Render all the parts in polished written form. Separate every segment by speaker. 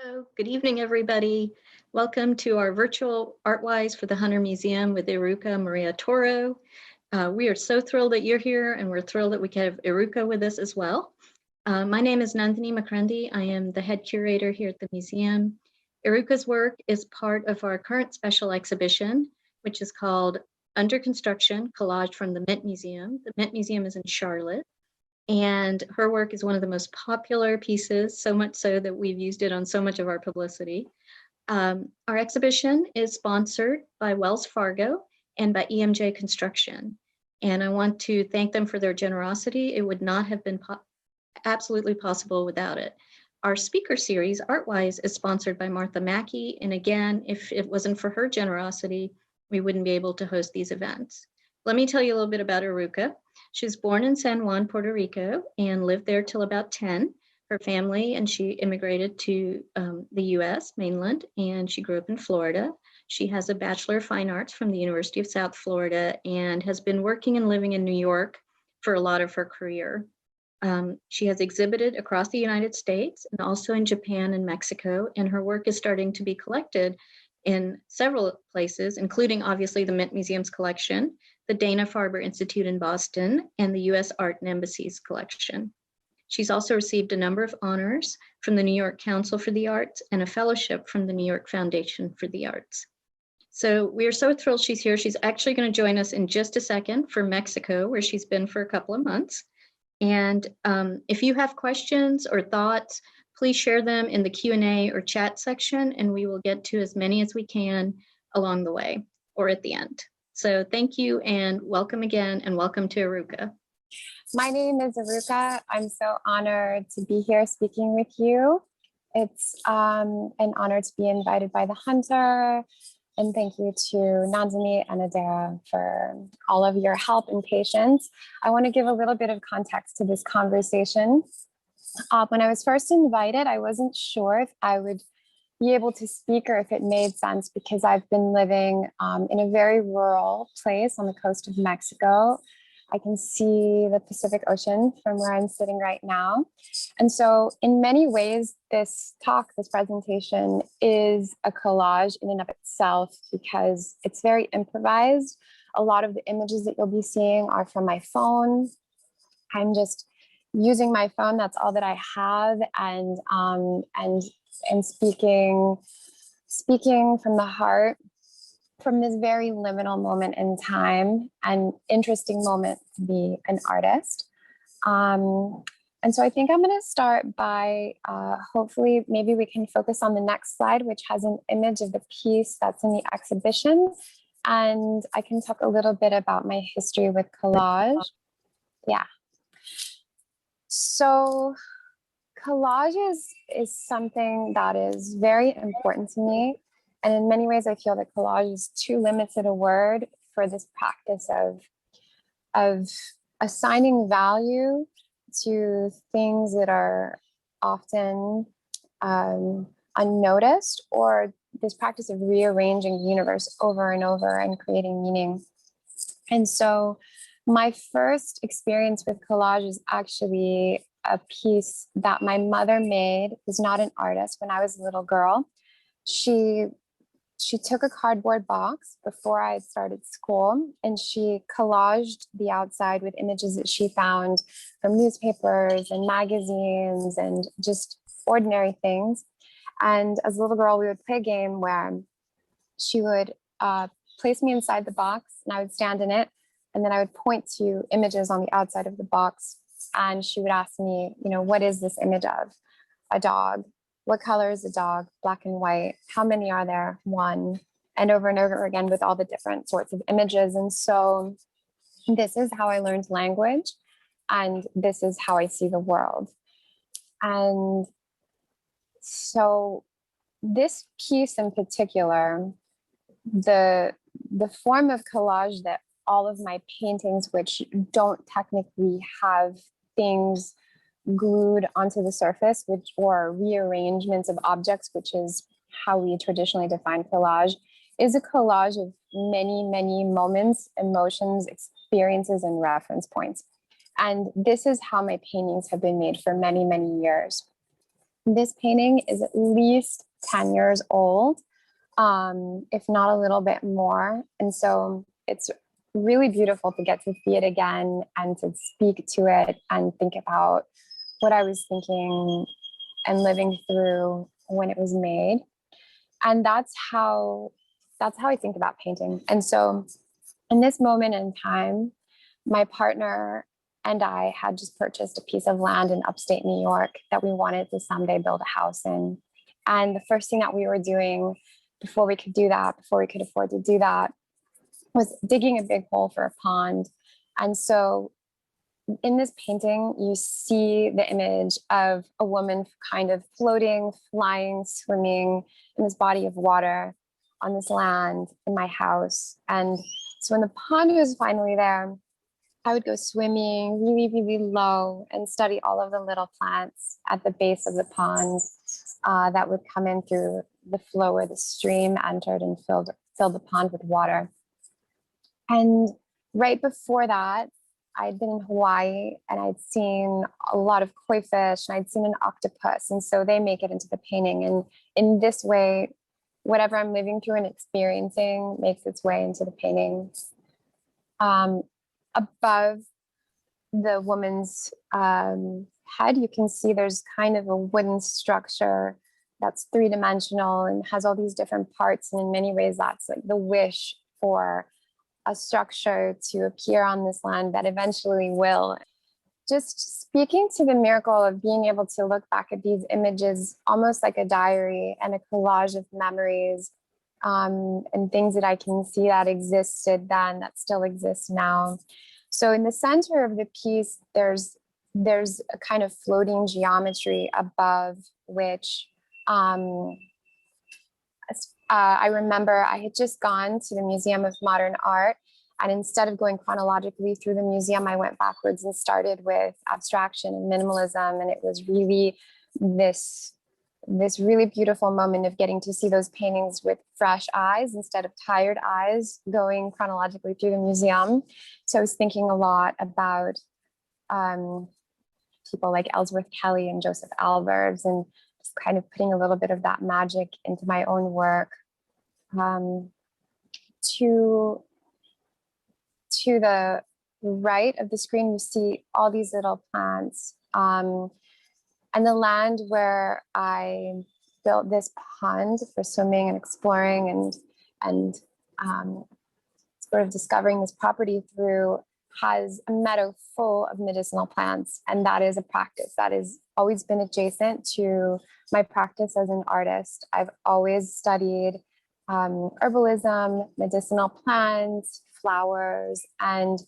Speaker 1: Hello, good evening, everybody. Welcome to our virtual ArtWise for the Hunter Museum with Iruka Maria Toro. We are so thrilled that you're here, and we're thrilled that we can have Iruka with us as well. My name is Nandini Makrandi. I am the head curator here at the museum. Iruka's work is part of our current special exhibition, which is called Under Construction, Collage from the Mint Museum. The Mint Museum is in Charlotte. And her work is one of the most popular pieces, so much so that we've used it on so much of our publicity. Our exhibition is sponsored by Wells Fargo and by EMJ Construction. And I want to thank them for their generosity. It would not have been absolutely possible without it. Our speaker series, ArtWise, is sponsored by Martha Mackey. And again, if it wasn't for her generosity, we wouldn't be able to host these events. Let me tell you a little bit about Iruka. She was born in San Juan, Puerto Rico, and lived there till about 10. Her family and she immigrated to the US mainland, and she grew up in Florida. She has a Bachelor of Fine Arts from the University of South Florida and has been working and living in New York for a lot of her career. She has exhibited across the United States and also in Japan and Mexico, and her work is starting to be collected in several places, including obviously the Mint Museum's collection, the Dana-Farber Institute in Boston, and the U.S. Art and Embassies collection. She's also received a number of honors from the New York Council for the Arts and a fellowship from the New York Foundation for the Arts. So we are so thrilled she's here. She's actually going to join us in just a second for Mexico, where she's been for a couple of months. And if you have questions or thoughts, please share them in the Q&A or chat section, and we will get to as many as we can along the way or at the end. So thank you and welcome again, and welcome to Iruka.
Speaker 2: My name is Iruka. I'm so honored to be here speaking with you. It's an honor to be invited by the Hunter. And thank you to Nandini and Adara for all of your help and patience. I want to give a little bit of context to this conversation. When I was first invited, I wasn't sure if I would be able to speak or if it made sense, because I've been living in a very rural place on the coast of Mexico. I can see the Pacific Ocean from where I'm sitting right now. And so in many ways, this presentation is a collage in and of itself, because it's very improvised. A lot of the images that you'll be seeing are from my phone. I'm just using my phone, that's all that I have, and speaking from the heart, from this very liminal moment in time, and interesting moment to be an artist. And so I think I'm going to start by hopefully maybe we can focus on the next slide, which has an image of the piece that's in the exhibition. And I can talk a little bit about my history with collage. Yeah. So collage is something that is very important to me. And in many ways, I feel that collage is too limited a word for this practice of assigning value to things that are often unnoticed, or this practice of rearranging the universe over and over and creating meaning. And so my first experience with collage is actually a piece that my mother made, who's not an artist, when I was a little girl. She took a cardboard box before I started school, and she collaged the outside with images that she found from newspapers and magazines and just ordinary things. And as a little girl, we would play a game where she would place me inside the box, and I would stand in it, and then I would point to images on the outside of the box. And she would ask me, what is this image of? A dog. What color is the dog? Black and white. How many are there? One. And over again with all the different sorts of images. And so this is how I learned language, and this is how I see the world. And so this piece in particular, the form of collage that all of my paintings, which don't technically have things glued onto the surface, or rearrangements of objects, which is how we traditionally define collage, is a collage of many, many moments, emotions, experiences, and reference points. And this is how my paintings have been made for many, many years. This painting is at least 10 years old, if not a little bit more. And so it's really beautiful to get to see it again and to speak to it and think about what I was thinking and living through when it was made. And that's how I think about painting. And so in this moment in time, my partner and I had just purchased a piece of land in upstate New York that we wanted to someday build a house in. And the first thing that we were doing before we could do that, before we could afford to do that, was digging a big hole for a pond. And so in this painting, you see the image of a woman kind of floating, flying, swimming in this body of water on this land in my house. And so when the pond was finally there, I would go swimming really, really low and study all of the little plants at the base of the pond that would come in through the flow where the stream entered and filled the pond with water. And right before that, I'd been in Hawaii and I'd seen a lot of koi fish and I'd seen an octopus. And so they make it into the painting. And in this way, whatever I'm living through and experiencing makes its way into the painting. Above the woman's head, you can see there's kind of a wooden structure that's three-dimensional and has all these different parts. And in many ways, that's like the wish for a structure to appear on this land that eventually will. Just speaking to the miracle of being able to look back at these images, almost like a diary and a collage of memories, and things that I can see that existed then that still exist now. So in the center of the piece, there's a kind of floating geometry above which I remember I had just gone to the Museum of Modern Art, and instead of going chronologically through the museum, I went backwards and started with abstraction and minimalism. And it was really this really beautiful moment of getting to see those paintings with fresh eyes instead of tired eyes going chronologically through the museum. So I was thinking a lot about people like Ellsworth Kelly and Joseph Albers, and just kind of putting a little bit of that magic into my own work. To the right of the screen, you see all these little plants. And the land where I built this pond for swimming and exploring and sort of discovering this property through has a meadow full of medicinal plants. And that is a practice that has always been adjacent to my practice as an artist. I've always studied herbalism, medicinal plants, flowers, and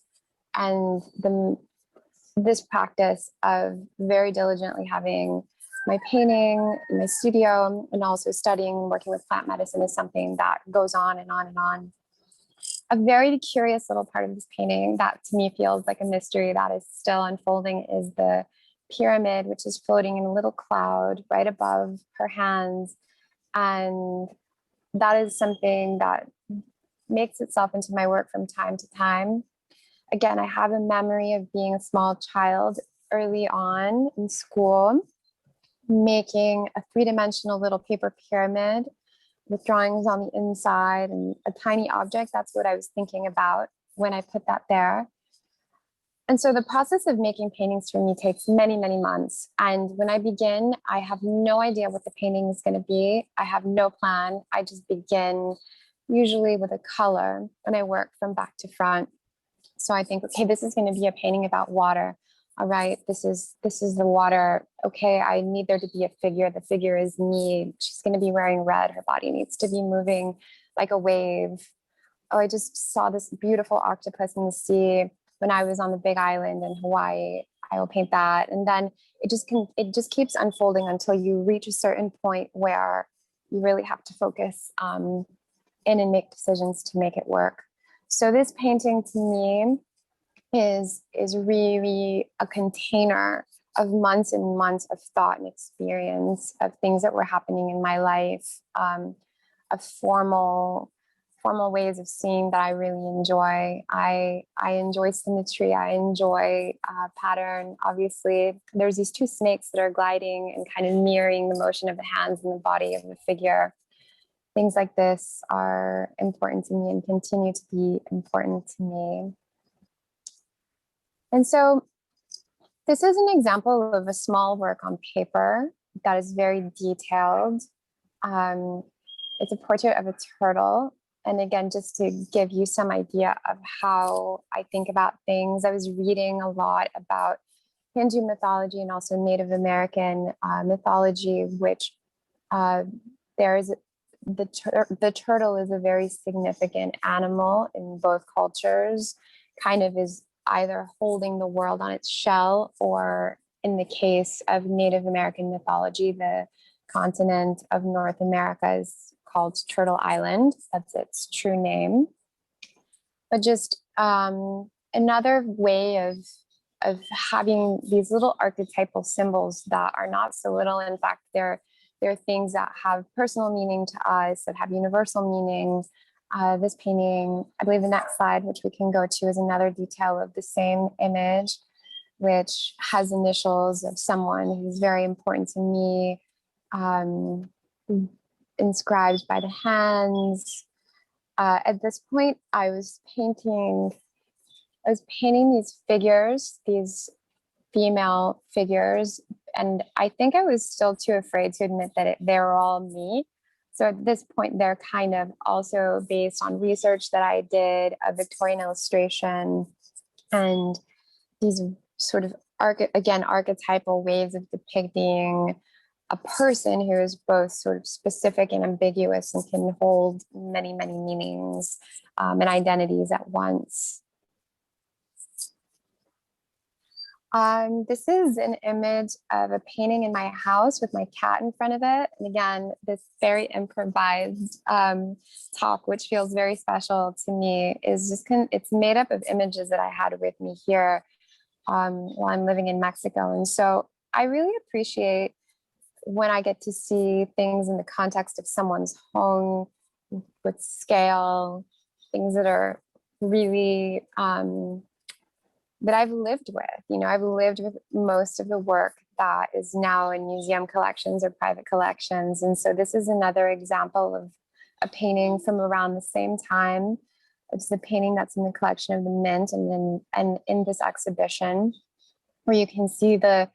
Speaker 2: this practice of very diligently having my painting in my studio and also studying, working with plant medicine is something that goes on and on and on. A very curious little part of this painting that to me feels like a mystery that is still unfolding is the pyramid, which is floating in a little cloud right above her hands. And that is something that makes itself into my work from time to time. Again, I have a memory of being a small child early on in school, making a three-dimensional little paper pyramid with drawings on the inside and a tiny object. That's what I was thinking about when I put that there. And so the process of making paintings for me takes many, many months. And when I begin, I have no idea what the painting is going to be. I have no plan. I just begin usually with a color and I work from back to front. So I think, okay, this is going to be a painting about water. All right, this is the water. Okay, I need there to be a figure. The figure is me. She's going to be wearing red. Her body needs to be moving like a wave. Oh, I just saw this beautiful octopus in the sea when I was on the Big Island in Hawaii. I will paint that. And then it just keeps unfolding until you reach a certain point where you really have to focus in and make decisions to make it work. So this painting to me is really a container of months and months of thought and experience of things that were happening in my life, of formal formal ways of seeing that I really enjoy. I enjoy symmetry. I enjoy pattern. Obviously, there's these two snakes that are gliding and kind of mirroring the motion of the hands and the body of the figure. Things like this are important to me and continue to be important to me. And so this is an example of a small work on paper that is very detailed. It's a portrait of a turtle. And again, just to give you some idea of how I think about things, I was reading a lot about Hindu mythology and also Native American mythology, which there's the turtle is a very significant animal in both cultures, kind of is either holding the world on its shell, or in the case of Native American mythology, the continent of North America is called Turtle Island. That's its true name. But just another way of having these little archetypal symbols that are not so little. In fact, they're things that have personal meaning to us, that have universal meaning. This painting, I believe the next slide, which we can go to, is another detail of the same image, which has initials of someone who's very important to me, inscribed by the hands. At this point, I was painting these figures, these female figures, and I think I was still too afraid to admit that they were all me. So at this point, they're kind of also based on research that I did, a Victorian illustration, and these sort of archetypal ways of depicting a person who is both sort of specific and ambiguous and can hold many, many meanings and identities at once. This is an image of a painting in my house with my cat in front of it. And again, this very improvised talk, which feels very special to me, is just it's made up of images that I had with me here while I'm living in Mexico. And so I really appreciate when I get to see things in the context of someone's home with scale, things that are really that I've lived with. You know, I've lived with most of the work that is now in museum collections or private collections. And so this is another example of a painting from around the same time. It's the painting that's in the collection of the Mint and in this exhibition, where you can see the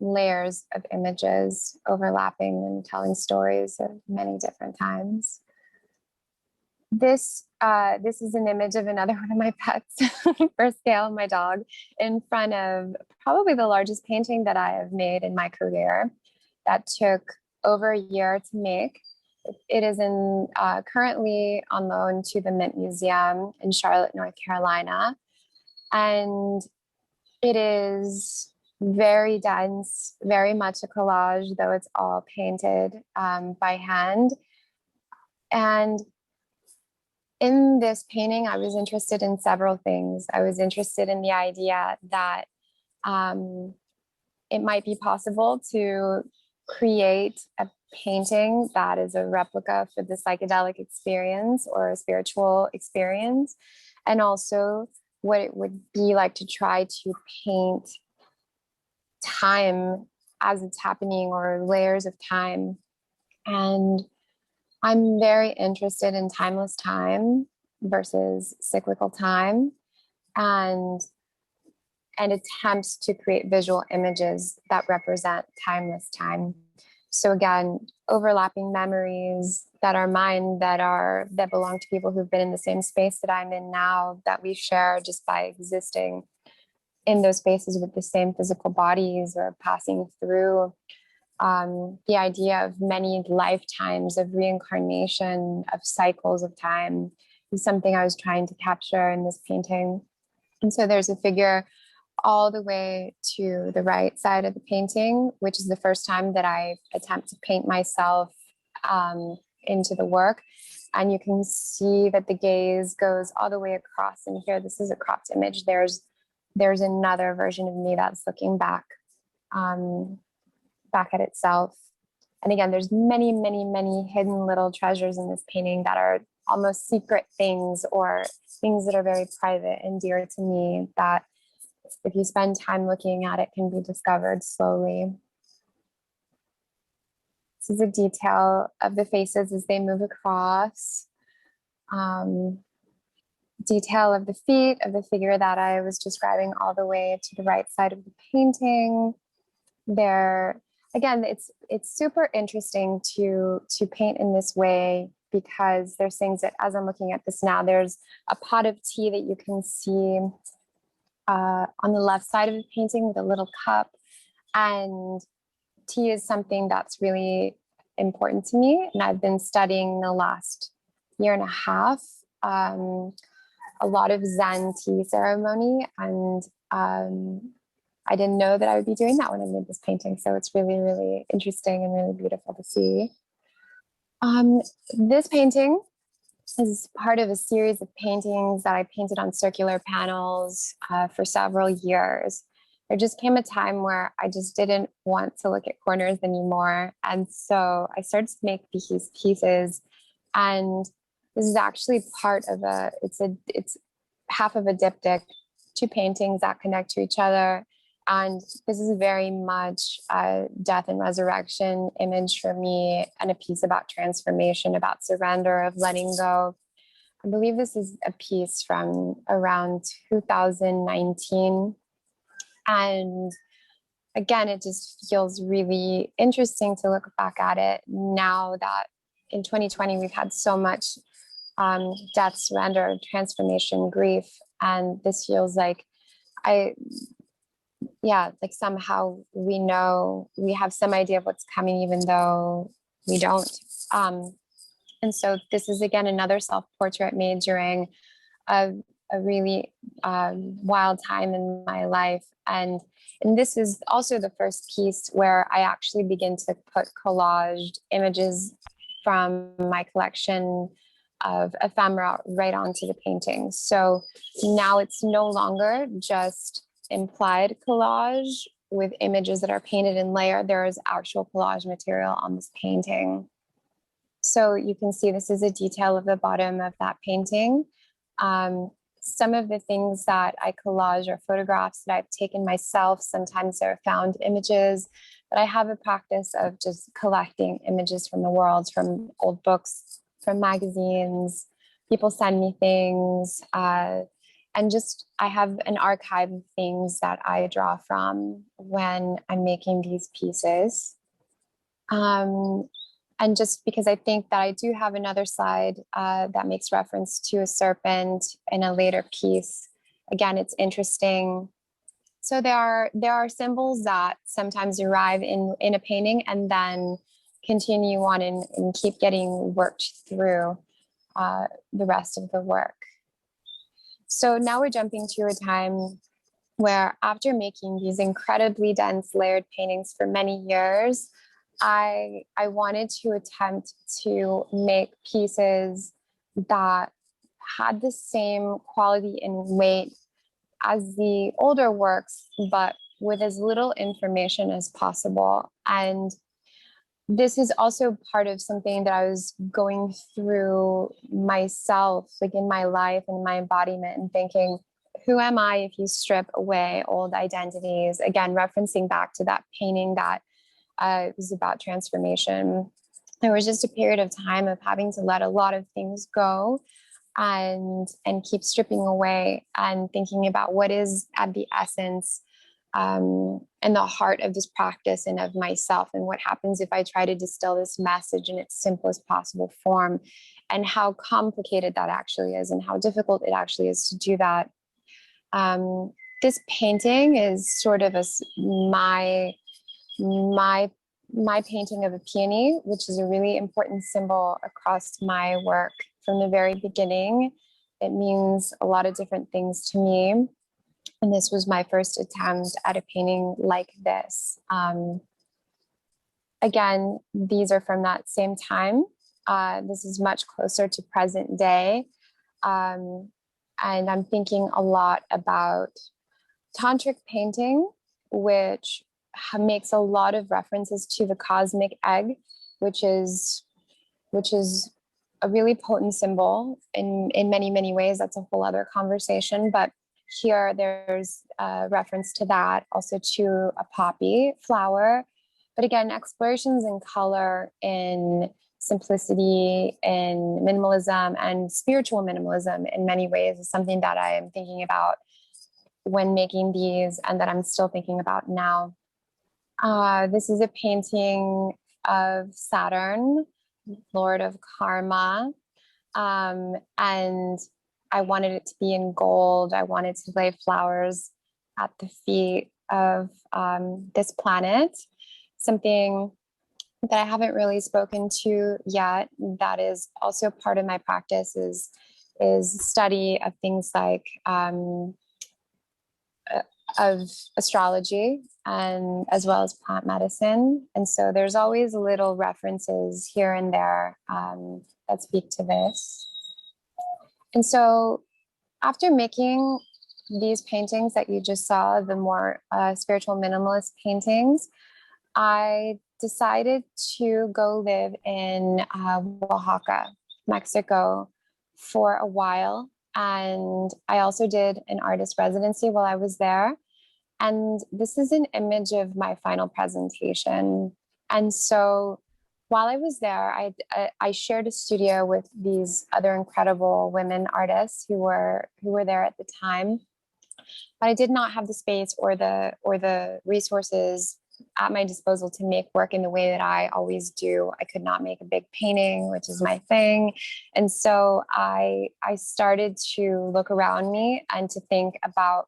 Speaker 2: layers of images overlapping and telling stories of many different times. This is an image of another one of my pets, for scale, my dog, in front of probably the largest painting that I have made in my career. That took over a year to make. It is currently on loan to the Mint Museum in Charlotte, North Carolina. And it is very dense, very much a collage, though it's all painted by hand. And in this painting, I was interested in several things. I was interested in the idea that it might be possible to create a painting that is a replica for the psychedelic experience or a spiritual experience, and also what it would be like to try to paint time as it's happening, or layers of time. And I'm very interested in timeless time versus cyclical time, and attempts to create visual images that represent timeless time. So again, overlapping memories that are mine, that belong to people who've been in the same space that I'm in now, that we share just by existing in those spaces with the same physical bodies or passing through. The idea of many lifetimes of reincarnation, of cycles of time, is something I was trying to capture in this painting. And so there's a figure all the way to the right side of the painting, which is the first time that I attempt to paint myself into the work. And you can see that the gaze goes all the way across. And here, this is a cropped image. There's another version of me that's looking back at itself. And again, there's many, many, many hidden little treasures in this painting that are almost secret things or things that are very private and dear to me that if you spend time looking at it can be discovered slowly. This is a detail of the faces as they move across. Detail of the feet of the figure that I was describing all the way to the right side of the painting. There, again, it's super interesting to paint in this way because there's things that, as I'm looking at this now, there's a pot of tea that you can see on the left side of the painting with a little cup. And tea is something that's really important to me. And I've been studying the last year and a half, a lot of Zen tea ceremony. And I didn't know that I would be doing that when I made this painting. So it's really, really interesting and really beautiful to see. This painting is part of a series of paintings that I painted on circular panels for several years. There just came a time where I just didn't want to look at corners anymore. And so I started to make these pieces. And this is actually part of it's half of a diptych, two paintings that connect to each other. And this is very much a death and resurrection image for me, and a piece about transformation, about surrender, of letting go. I believe this is a piece from around 2019. And again, it just feels really interesting to look back at it now that in 2020, we've had so much death, surrender, transformation, grief. And this feels like like somehow we know, we have some idea of what's coming, even though we don't. And so this is, again, another self-portrait made during a really wild time in my life. And this is also the first piece where I actually begin to put collaged images from my collection of ephemera right onto the painting. So now it's no longer just implied collage with images that are painted in layer. There is actual collage material on this painting. So you can see this is a detail of the bottom of that painting. Some of the things that I collage are photographs that I've taken myself. Sometimes they're found images, but I have a practice of just collecting images from the world, from old books, from magazines. People send me things. And just, I have an archive of things that I draw from when I'm making these pieces. And just because I think that I do have another side that makes reference to a serpent in a later piece. Again, it's interesting. So there are symbols that sometimes arrive in a painting and then continue on and keep getting worked through the rest of the work. So now we're jumping to a time where, after making these incredibly dense layered paintings for many years, I wanted to attempt to make pieces that had the same quality and weight as the older works, but with as little information as possible. And this is also part of something that I was going through myself, like in my life and my embodiment, and thinking, who am I if you strip away old identities? Again, referencing back to that painting that was about transformation. There was just a period of time of having to let a lot of things go and keep stripping away and thinking about what is at the essence and the heart of this practice and of myself, and what happens if I try to distill this message in its simplest possible form, and how complicated that actually is and how difficult it actually is to do that. This painting is sort of my painting of a peony, which is a really important symbol across my work from the very beginning. It means a lot of different things to me. And this was my first attempt at a painting like this. Again, these are from that same time. This is much closer to present day. And I'm thinking a lot about tantric painting, which makes a lot of references to the cosmic egg, which is a really potent symbol in many, many ways. That's a whole other conversation. But here there's a reference to that, also to a poppy flower. But again, explorations in color, in simplicity, in minimalism, and spiritual minimalism in many ways is something that I am thinking about when making these, and that I'm still thinking about now. This is a painting of Saturn, Lord of Karma. And I wanted it to be in gold. I wanted to lay flowers at the feet of this planet, something that I haven't really spoken to yet. That is also part of my practice is study of things like of astrology and as well as plant medicine. And so there's always little references here and there that speak to this. And so after making these paintings that you just saw, the more spiritual minimalist paintings, I decided to go live in Oaxaca, Mexico for a while. And I also did an artist residency while I was there. And this is an image of my final presentation. And so while I was there, I shared a studio with these other incredible women artists who were there at the time. But I did not have the space or the resources at my disposal to make work in the way that I always do. I could not make a big painting, which is my thing. And so I started to look around me and to think about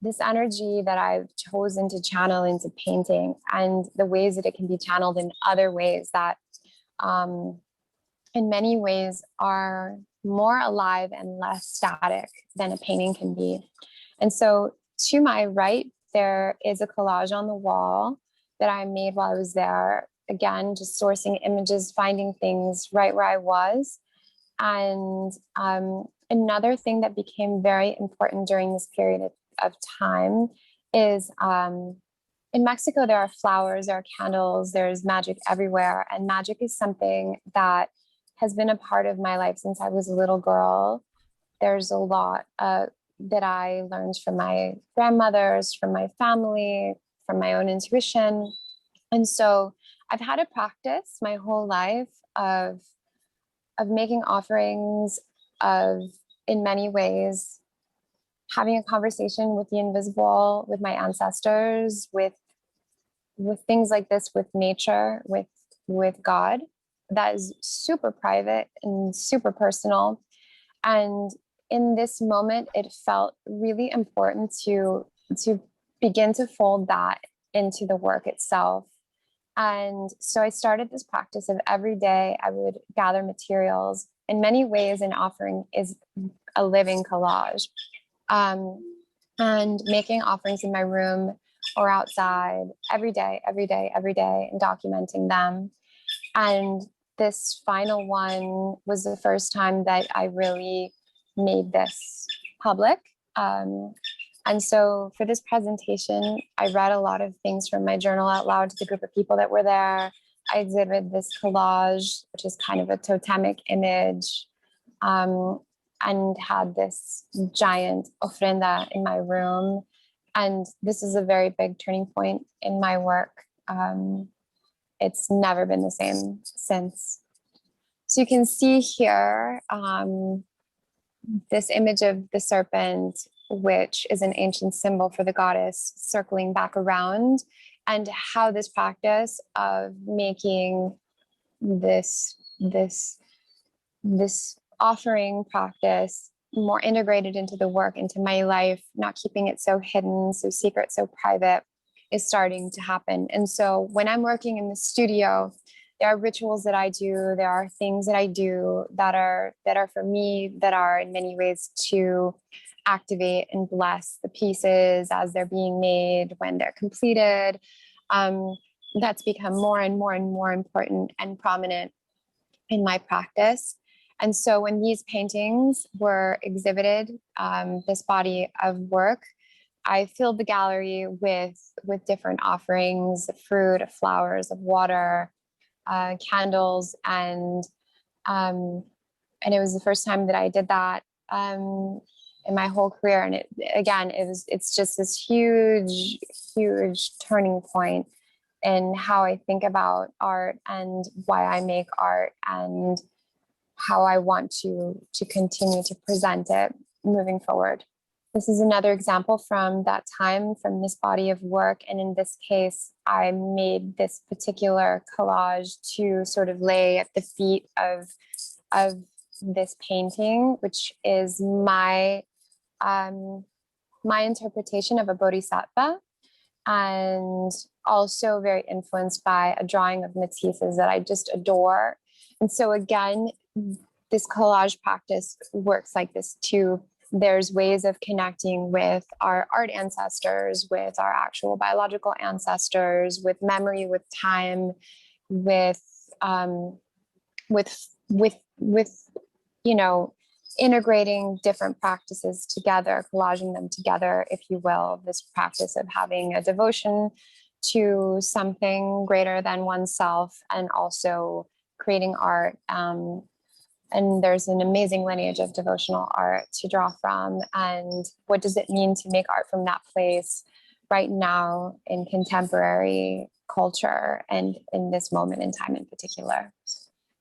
Speaker 2: this energy that I've chosen to channel into painting and the ways that it can be channeled in other ways that in many ways are more alive and less static than a painting can be. And so to my right, there is a collage on the wall that I made while I was there. Again, just sourcing images, finding things right where I was. And another thing that became very important during this period of time is in Mexico, there are flowers, there are candles, there's magic everywhere. And magic is something that has been a part of my life since I was a little girl. There's a lot that I learned from my grandmothers, from my family, from my own intuition. And so I've had a practice my whole life of making offerings, of in many ways having a conversation with the invisible, with my ancestors, with things like this, with nature, with God. That is super private and super personal. And in this moment, it felt really important to begin to fold that into the work itself. And so I started this practice of every day I would gather materials. In many ways, an offering is a living collage. And making offerings in my room or outside every day, and documenting them. And this final one was the first time that I really made this public. And so for this presentation, I read a lot of things from my journal out loud to the group of people that were there. I exhibited this collage, which is kind of a totemic image, and had this giant ofrenda in my room. And this is a very big turning point in my work. It's never been the same since. So you can see here this image of the serpent, which is an ancient symbol for the goddess circling back around, and how this practice of making this offering practice more integrated into the work, into my life, not keeping it so hidden, so secret, so private, is starting to happen. And so when I'm working in the studio, there are rituals that I do, there are things that I do that are for me, that are in many ways to activate and bless the pieces as they're being made, when they're completed. That's become more and more and more important and prominent in my practice. And so when these paintings were exhibited, this body of work, I filled the gallery with different offerings, of fruit, of flowers, of water, candles, and And it was the first time that I did that in my whole career. And it's just this huge, huge turning point in how I think about art and why I make art and how I want to continue to present it moving forward. This is another example from that time, from this body of work. And in this case, I made this particular collage to sort of lay at the feet of this painting, which is my interpretation of a bodhisattva, and also very influenced by a drawing of Matisse's that I just adore. And so again, this collage practice works like this too. There's ways of connecting with our art ancestors, with our actual biological ancestors, with memory, with time, with you know, integrating different practices together, collaging them together, if you will. This practice of having a devotion to something greater than oneself, and also creating art. And there's an amazing lineage of devotional art to draw from. And what does it mean to make art from that place right now in contemporary culture and in this moment in time in particular?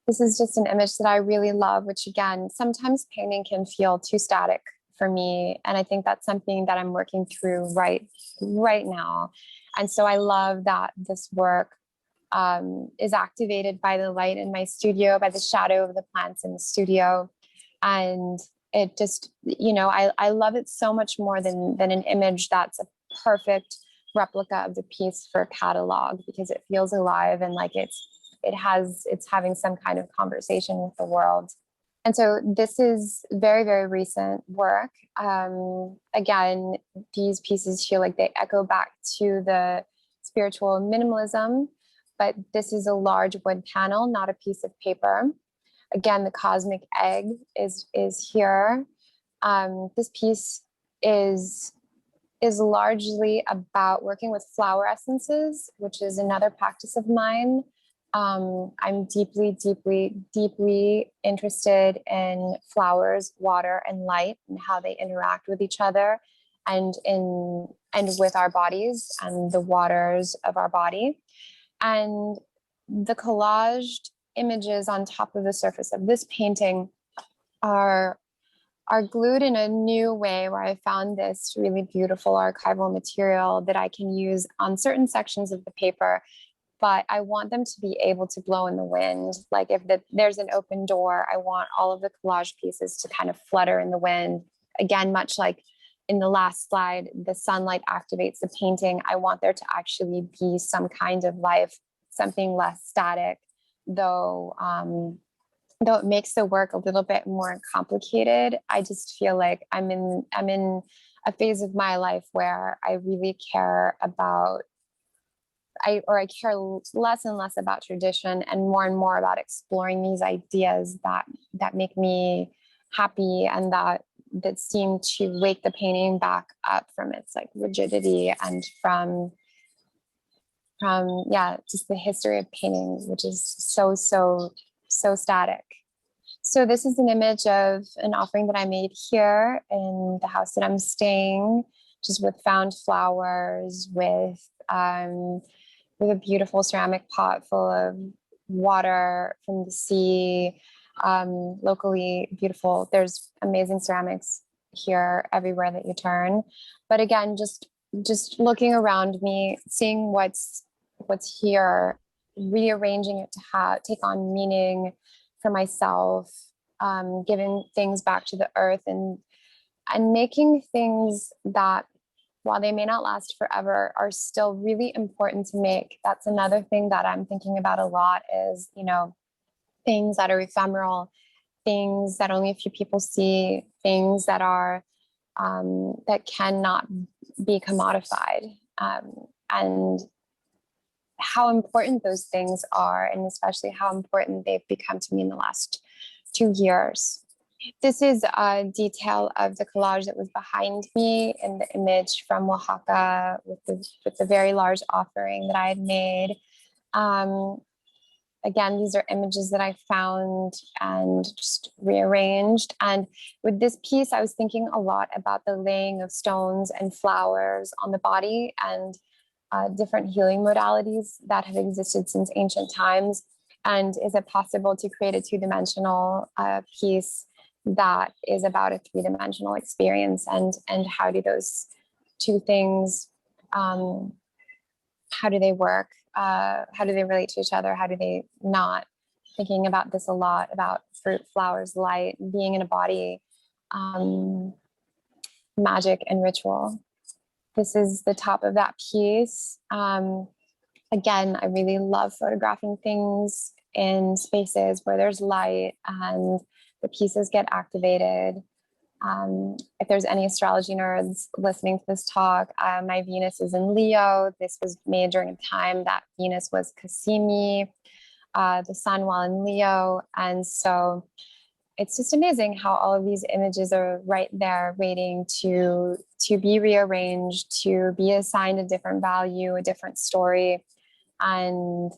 Speaker 2: This is just an image that I really love, which again, sometimes painting can feel too static for me. And I think that's something that I'm working through right now. And so I love that this work is activated by the light in my studio, by the shadow of the plants in the studio. And it just, I love it so much more than an image that's a perfect replica of the piece for a catalog, because it feels alive and like it's having some kind of conversation with the world. And so this is very, very recent work. Again, these pieces feel like they echo back to the spiritual minimalism, but this is a large wood panel, not a piece of paper. Again, the cosmic egg is here. This piece is largely about working with flower essences, which is another practice of mine. I'm deeply, deeply, deeply interested in flowers, water, and light, and how they interact with each other, and with our bodies and the waters of our body. And the collaged images on top of the surface of this painting are glued in a new way, where I found this really beautiful archival material that I can use on certain sections of the paper, but I want them to be able to blow in the wind. Like if there's an open door, I want all of the collage pieces to kind of flutter in the wind. Again, much like in the last slide, the sunlight activates the painting. I want there to actually be some kind of life, something less static, though it makes the work a little bit more complicated. I just feel like I'm in a phase of my life where I really care about, I care less and less about tradition and more about exploring these ideas that make me happy, and that seem to wake the painting back up from its like rigidity, and from just the history of painting, which is so static. So this is an image of an offering that I made here in the house that I'm staying, just with found flowers, with a beautiful ceramic pot full of water from the sea, locally beautiful. There's amazing ceramics here everywhere that you turn. But again, just looking around me, seeing what's here, rearranging it to take on meaning for myself, giving things back to the earth, and making things that, while they may not last forever, are still really important to make. That's another thing that I'm thinking about a lot is, things that are ephemeral, things that only a few people see, things that are, that cannot be commodified, and how important those things are, and especially how important they've become to me in the last 2 years. This is a detail of the collage that was behind me in the image from Oaxaca, with the very large offering that I had made. again, these are images that I found and just rearranged. And with this piece, I was thinking a lot about the laying of stones and flowers on the body, and different healing modalities that have existed since ancient times. And is it possible to create a two-dimensional piece that is about a three-dimensional experience? And how do those two things, how do they work? How do they relate to each other? How do they not? Thinking about this a lot, about fruit, flowers, light, being in a body, magic and ritual. This is the top of that piece. Again, I really love photographing things in spaces where there's light and the pieces get activated. If there's any astrology nerds listening to this talk, my Venus is in Leo. This was made during a time that Venus was Cassimi, the sun while in Leo. And so it's just amazing how all of these images are right there waiting to be rearranged, to be assigned a different value, a different story. And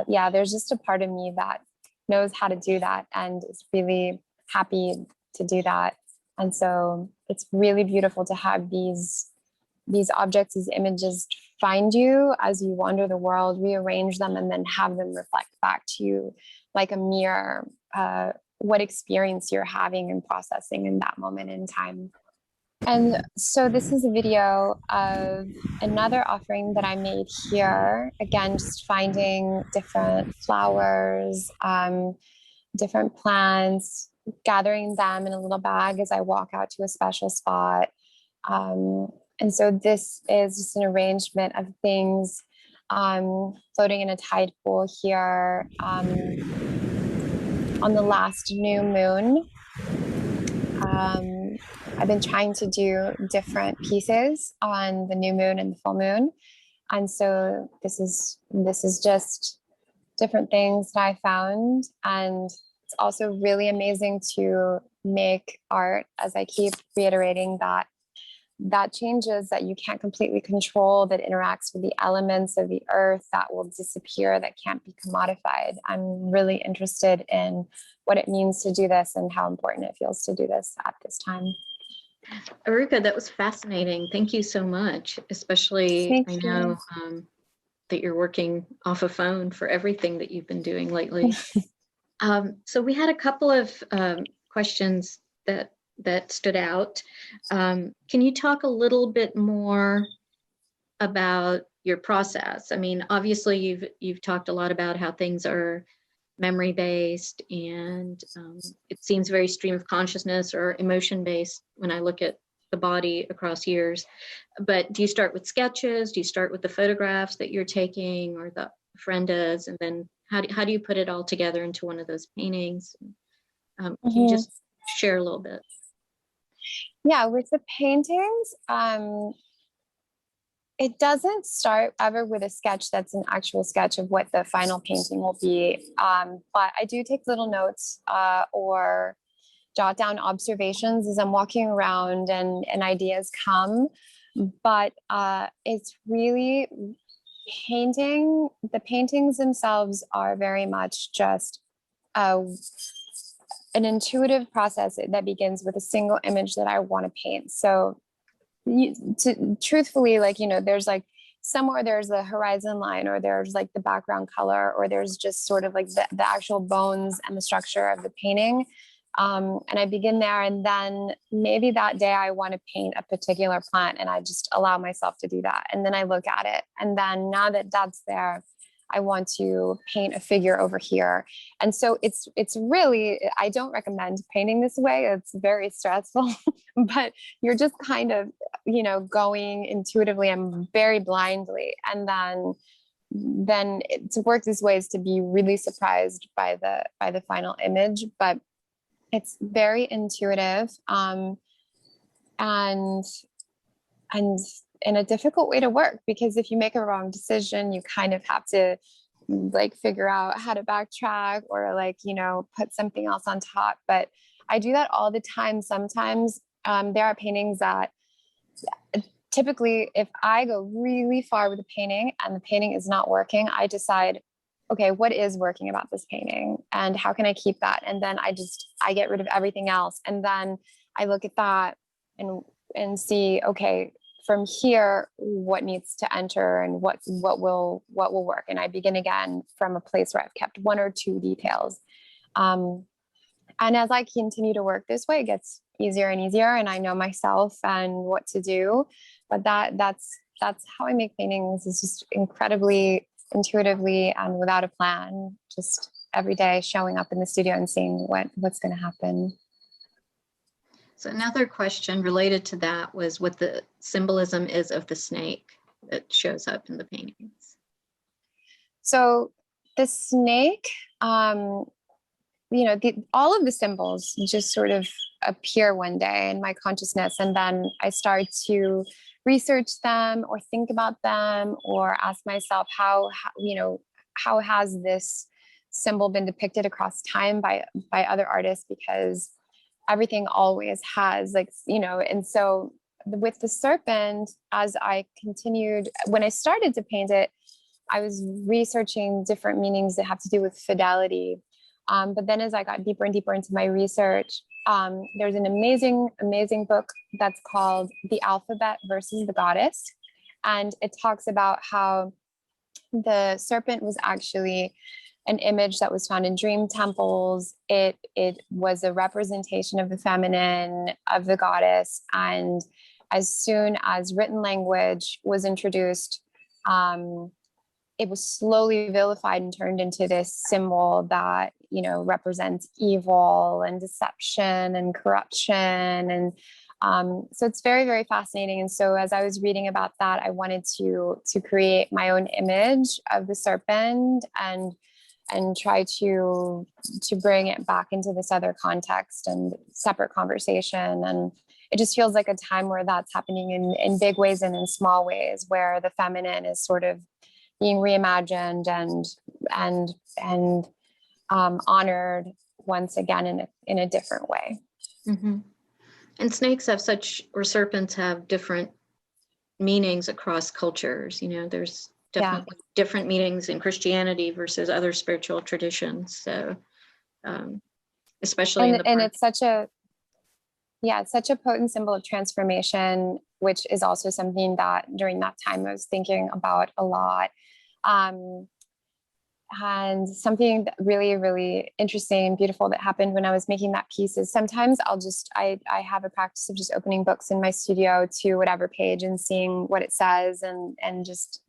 Speaker 2: yeah, there's just a part of me that knows how to do that and is really happy to do that. And so it's really beautiful to have these objects, these images find you as you wander the world, rearrange them, and then have them reflect back to you like a mirror, what experience you're having and processing in that moment in time. And so this is a video of another offering that I made here. Again, just finding different flowers, different plants, gathering them in a little bag as I walk out to a special spot. And so this is just an arrangement of things floating in a tide pool here on the last new moon. I've been trying to do different pieces on the new moon and the full moon. And so this is just different things that I found. And it's also really amazing to make art, as I keep reiterating that changes, that you can't completely control, that interacts with the elements of the earth, that will disappear, that can't be commodified. I'm really interested in what it means to do this and how important it feels to do this at this time.
Speaker 1: Iruka, that was fascinating. Thank you so much. Especially, I know that you're working off a phone for everything that you've been doing lately. So we had a couple of questions that stood out. Can you talk a little bit more about your process? I mean, obviously you've talked a lot about how things are memory based, and it seems very stream of consciousness or emotion based when I look at the body across years. But do you start with sketches? Do you start with the photographs that you're taking, or the friend does, and then how do you put it all together into one of those paintings? Can you just share a little bit?
Speaker 2: Yeah, with the paintings, it doesn't start ever with a sketch that's an actual sketch of what the final painting will be. But I do take little notes or jot down observations as I'm walking around, and ideas come. But it's really painting. The paintings themselves are very much just an intuitive process that begins with a single image that I want to paint. So truthfully, like, there's like somewhere there's a horizon line, or there's like the background color, or there's just sort of like the actual bones and the structure of the painting. And I begin there, and then maybe that day I want to paint a particular plant, and I just allow myself to do that. And then I look at it, and then now that that's there, I want to paint a figure over here. And so it's really, I don't recommend painting this way. It's very stressful, but you're just kind of, going intuitively and very blindly. And then to work this way is to be really surprised by the final image. But it's very intuitive, and in a difficult way to work, because if you make a wrong decision, you kind of have to like figure out how to backtrack, or like, put something else on top. But I do that all the time. Sometimes there are paintings that typically, if I go really far with the painting and the painting is not working, I decide okay, what is working about this painting and how can I keep that? And then I get rid of everything else. And then I look at that and see, okay, from here, what needs to enter and what will work. And I begin again from a place where I've kept one or two details. And as I continue to work this way, it gets easier and easier, and I know myself and what to do. But that's how I make paintings, is just incredibly intuitively and without a plan, just every day showing up in the studio and seeing what's going to happen.
Speaker 1: So another question related to that was what the symbolism is of the snake that shows up in the paintings.
Speaker 2: So the snake, all of the symbols just sort of appear one day in my consciousness, and then I start to research them or think about them or ask myself how has this symbol been depicted across time by other artists, because everything always has, and so with the serpent, as I continued, when I started to paint it, I was researching different meanings that have to do with fidelity. But then as I got deeper and deeper into my research, there's an amazing, amazing book that's called The Alphabet versus the Goddess. And it talks about how the serpent was actually an image that was found in dream temples. It was a representation of the feminine, of the goddess. And as soon as written language was introduced, it was slowly vilified and turned into this symbol that, represents evil and deception and corruption. And so it's very, very fascinating. And so as I was reading about that, I wanted to create my own image of the serpent and try to bring it back into this other context and separate conversation. And it just feels like a time where that's happening in big ways and in small ways, where the feminine is sort of being reimagined and honored once again in a different way.
Speaker 1: Mm-hmm. And snakes have or serpents have different meanings across cultures. There's definitely different meanings in Christianity versus other spiritual traditions. So, especially
Speaker 2: it's such a potent symbol of transformation, which is also something that during that time I was thinking about a lot. And something that really, really interesting and beautiful that happened when I was making that piece is sometimes I have a practice of just opening books in my studio to whatever page and seeing what it says and just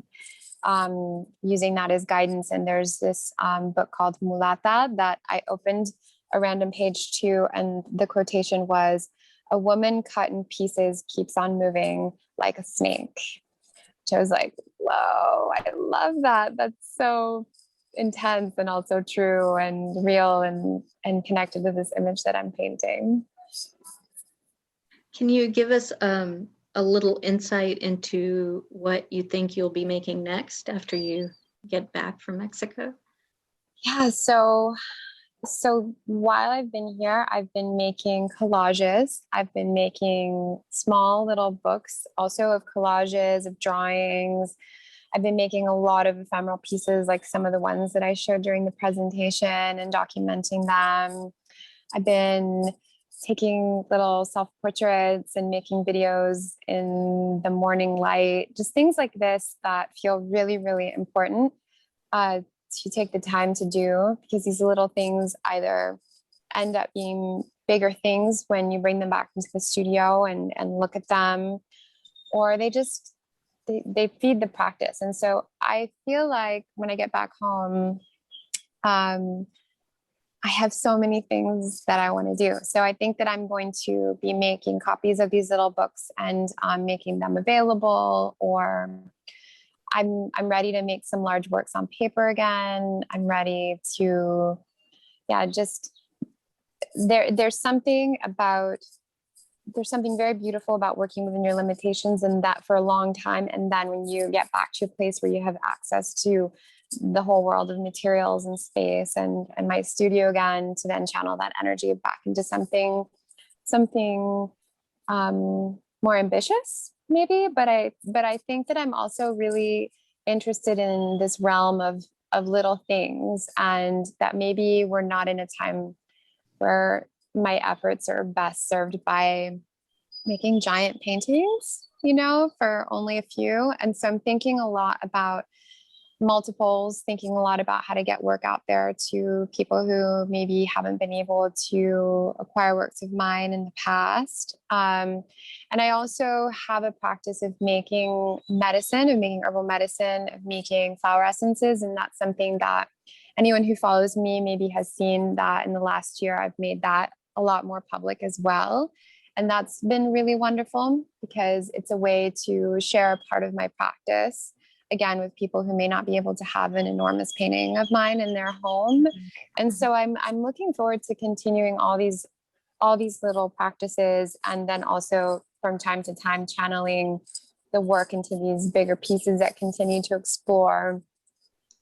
Speaker 2: using that as guidance. And there's this book called Mulata that I opened a random page to, and the quotation was, "A woman cut in pieces keeps on moving like a snake." Which I was like, whoa, I love that. That's so intense and also true and real and connected to this image that I'm painting.
Speaker 1: Can you give us a little insight into what you think you'll be making next after you get back from Mexico?
Speaker 2: Yeah, so while I've been here, I've been making collages. I've been making small little books also of collages, of drawings. I've been making a lot of ephemeral pieces, like some of the ones that I showed during the presentation, and documenting them. I've been taking little self-portraits and making videos in the morning light, just things like this that feel really, really important to take the time to do, because these little things either end up being bigger things when you bring them back into the studio and look at them, or they just they feed the practice. And so I feel like when I get back home, I have so many things that I want to do. So I think that I'm going to be making copies of these little books and making them available, or I'm ready to make some large works on paper again. I'm ready to, just there's something very beautiful about working within your limitations, and that for a long time. And then when you get back to a place where you have access to the whole world of materials and space and my studio again, to then channel that energy back into something more ambitious maybe. But I think that I'm also really interested in this realm of of little things, and that maybe we're not in a time where my efforts are best served by making giant paintings, you know, for only a few. And so I'm thinking a lot about multiples, thinking a lot about how to get work out there to people who maybe haven't been able to acquire works of mine in the past. And I also have a practice of making medicine, of making herbal medicine, of making flower essences. And that's something that anyone who follows me maybe has seen that in the last year, I've made that a lot more public as well. And that's been really wonderful because it's a way to share a part of my practice, again, with people who may not be able to have an enormous painting of mine in their home. And so I'm looking forward to continuing all these little practices, and then also from time to time channeling the work into these bigger pieces that continue to explore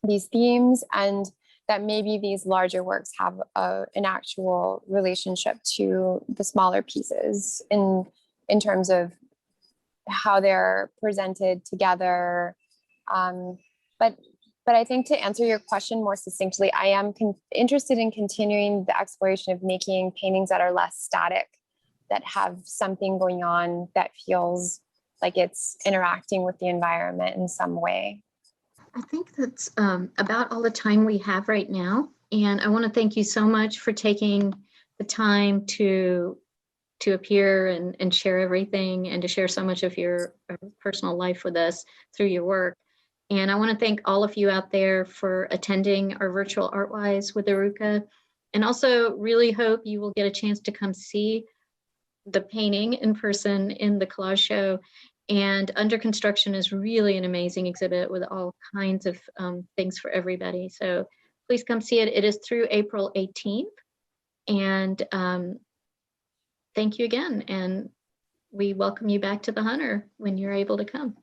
Speaker 2: these themes, and that maybe these larger works have an actual relationship to the smaller pieces in terms of how they're presented together. But I think to answer your question more succinctly, I am interested in continuing the exploration of making paintings that are less static, that have something going on that feels like it's interacting with the environment in some way.
Speaker 1: I think that's about all the time we have right now. And I want to thank you so much for taking the time to appear and share everything, and to share so much of your personal life with us through your work. And I want to thank all of you out there for attending our virtual ArtWise with Iruka. And also really hope you will get a chance to come see the painting in person in the collage show. And Under Construction is really an amazing exhibit with all kinds of things for everybody. So please come see it. It is through April 18th. And thank you again. And we welcome you back to the Hunter when you're able to come.